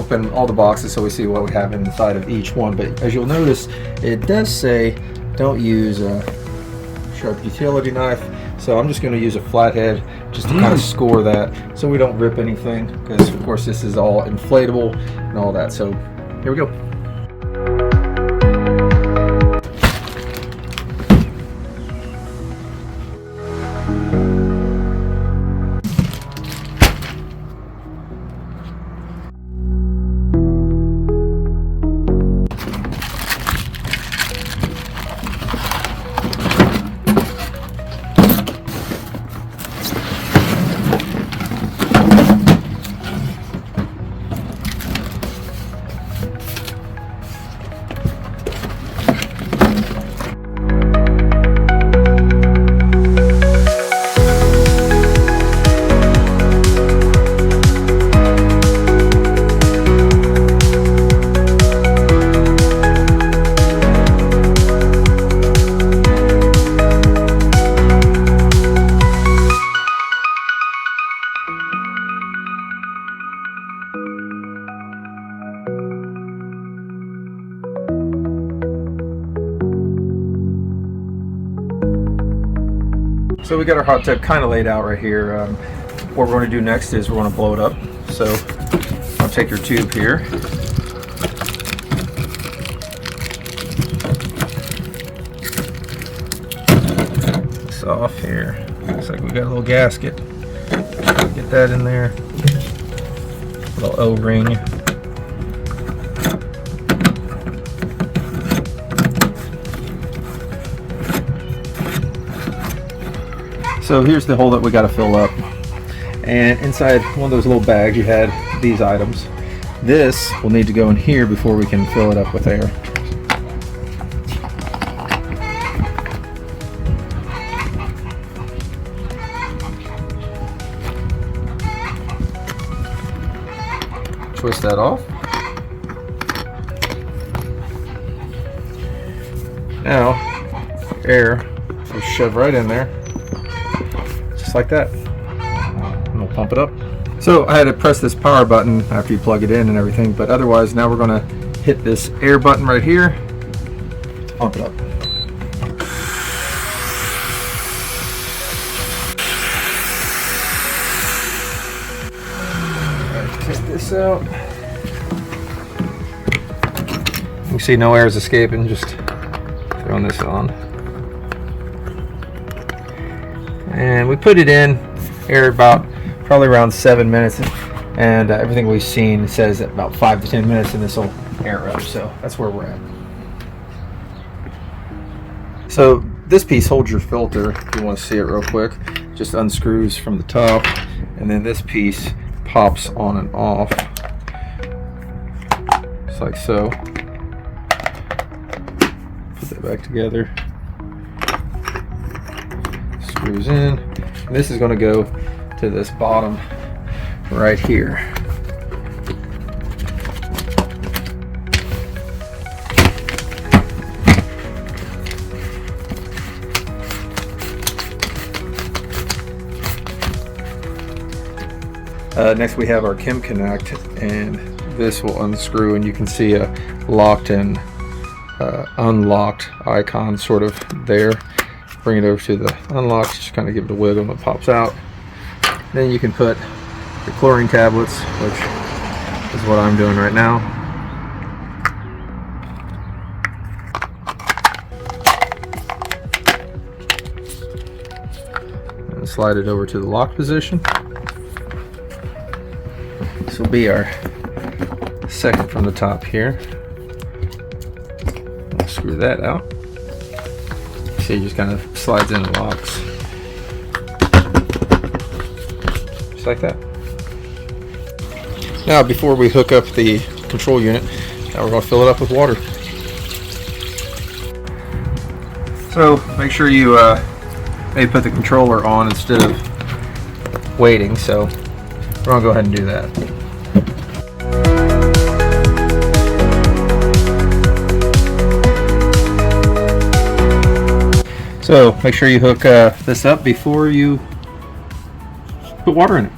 open all the boxes so we see what we have inside of each one. But as you'll notice, it does say don't use a sharp utility knife. So I'm just going to use a flathead just to kind of score that so we don't rip anything, because of course this is all inflatable and all that. So here we go. So we got our hot tub kind of laid out right here. What we're going to do next is we're going to blow it up. So I'll take your tube here. It's off here. Looks like we got a little gasket. Get that in there. Little O-ring. So here's the hole that we got to fill up, and inside one of those little bags you had these items. This will need to go in here before we can fill it up with air. Twist that off. Now air will shove right in there. Like that, and we'll pump it up. So I had to press this power button after you plug it in and everything, but otherwise now we're going to hit this air button right here to pump it up. Alright, take this out. You can see no air is escaping, just throwing this on. And we put it in air about probably around 7 minutes, and everything we've seen says that about 5 to 10 minutes and this will air up, so that's where we're at. So this piece holds your filter. If you want to see it real quick, just unscrews from the top, and then this piece pops on and off just like so. Put that back together. Screws in. And this is going to go to this bottom right here. Next we have our Chem Connect, and this will unscrew, and you can see a locked and unlocked icon sort of there. Bring it over to the unlock, just kind of give it a wiggle and it pops out. Then you can put your chlorine tablets, which is what I'm doing right now. And slide it over to the lock position. This will be our second from the top here. We'll screw that out. See, it just kind of slides in and locks. Just like that. Now, before we hook up the control unit, now we're going to fill it up with water. So make sure you maybe put the controller on instead of waiting. So we're going to go ahead and do that. So make sure you hook this up before you put water in it.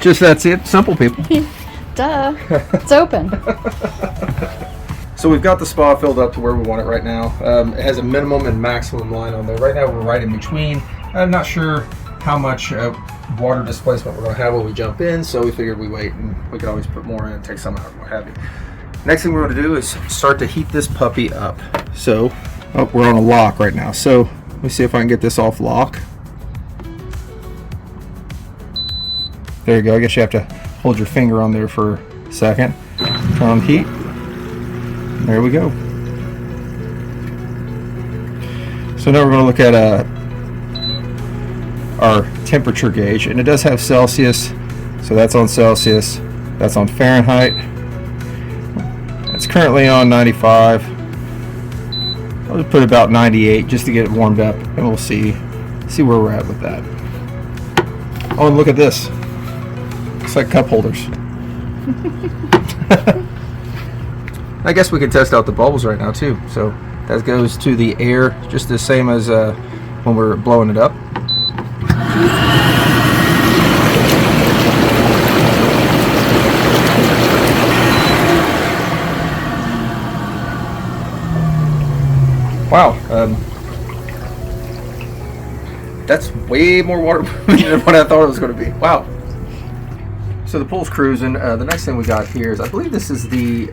Just that's it. Simple, people. Duh. It's open. So we've got the spa filled up to where we want it right now. It has a minimum and maximum line on there. Right now we're right in between. I'm not sure how much water displacement we're going to have when we jump in, so we figured we wait and we can always put more in, take some out, what have you. Next thing we're going to do is start to heat this puppy up. So, we're on a lock right now. So let me see if I can get this off lock. There you go. I guess you have to hold your finger on there for a second. Turn on the heat. There we go. So now we're going to look at our temperature gauge, and it does have Celsius, so that's on Celsius. That's on Fahrenheit. It's currently on 95. I'll just put about 98 just to get it warmed up, and we'll see where we're at with that. Oh, and look at this. It's like cup holders. I guess we can test out the bubbles right now too. So that goes to the air, just the same as when we're blowing it up. Wow, that's way more water than what I thought it was going to be. Wow. So the pool's cruising. The next thing we got here is, I believe this is the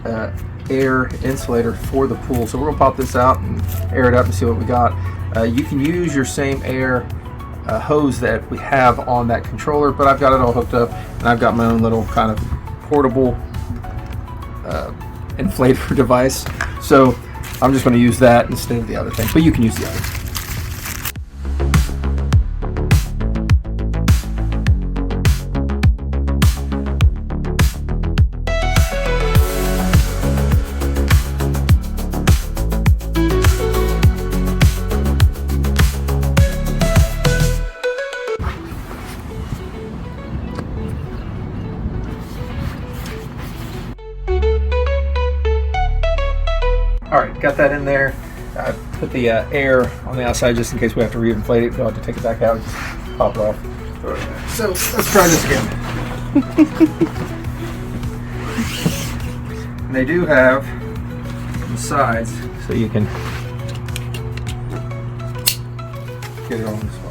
air insulator for the pool. So we're going to pop this out and air it up and see what we got. You can use your same air hose that we have on that controller, but I've got it all hooked up, and I've got my own little kind of portable inflator device. So I'm just going to use that instead of the other thing, but you can use the other. Alright, got that in there. Put the air on the outside just in case we have to re-inflate it. Don't have to take it back out, just pop it off. So let's try this again. And they do have some sides so you can get it on the spot.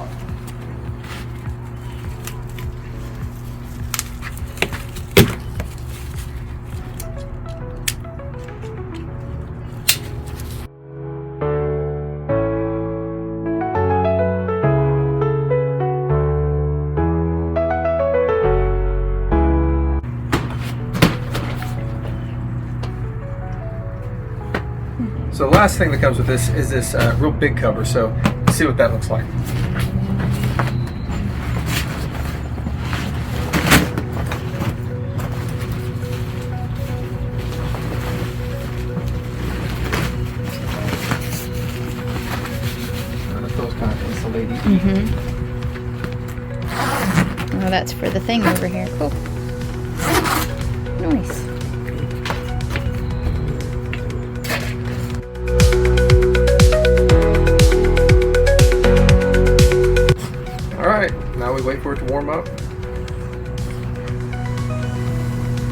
So the last thing that comes with this is this real big cover, so let's see what that looks like. It feels kind of insulating. Oh, that's for the thing over here. Cool. Nice. Now we wait for it to warm up.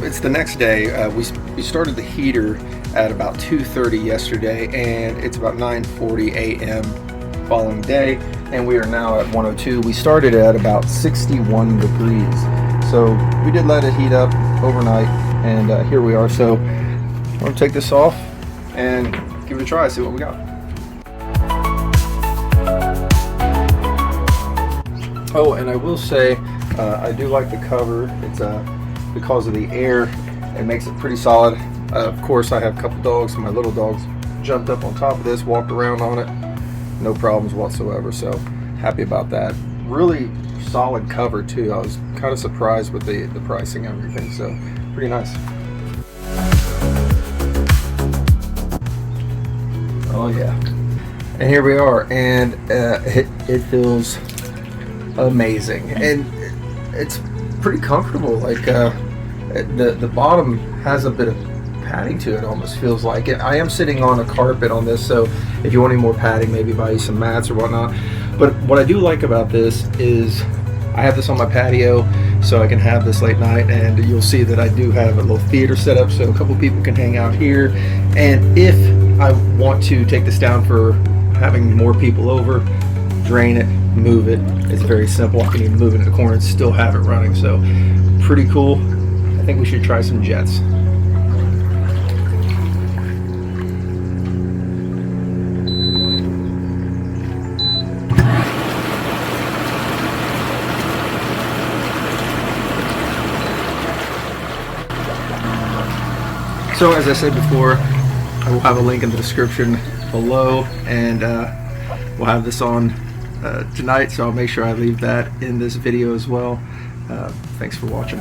It's the next day. We started the heater at about 2:30 yesterday, and it's about 9:40 a.m. following day, and we are now at 102. We started at about 61 degrees, so we did let it heat up overnight, and here we are. So I'm going to take this off and give it a try, see what we got. Oh, and I will say, I do like the cover. It's because of the air, it makes it pretty solid. Of course, I have a couple dogs, and my little dogs jumped up on top of this, walked around on it, no problems whatsoever. So happy about that. Really solid cover too. I was kind of surprised with the pricing and everything. So pretty nice. Oh yeah. And here we are, and it feels amazing, and it's pretty comfortable. Like the bottom has a bit of padding to it, almost feels like it. I am sitting on a carpet on this, so if you want any more padding, maybe buy you some mats or whatnot. But what I do like about this is I have this on my patio, so I can have this late night. And you'll see that I do have a little theater set up so a couple people can hang out here. And if I want to take this down for having more people over, drain it, move it, it's very simple. I can even move it in the corner and still have it running. So pretty cool. I think we should try some jets. So as I said before, I will have a link in the description below, and we'll have this on tonight, so I'll make sure I leave that in this video as well. Thanks for watching.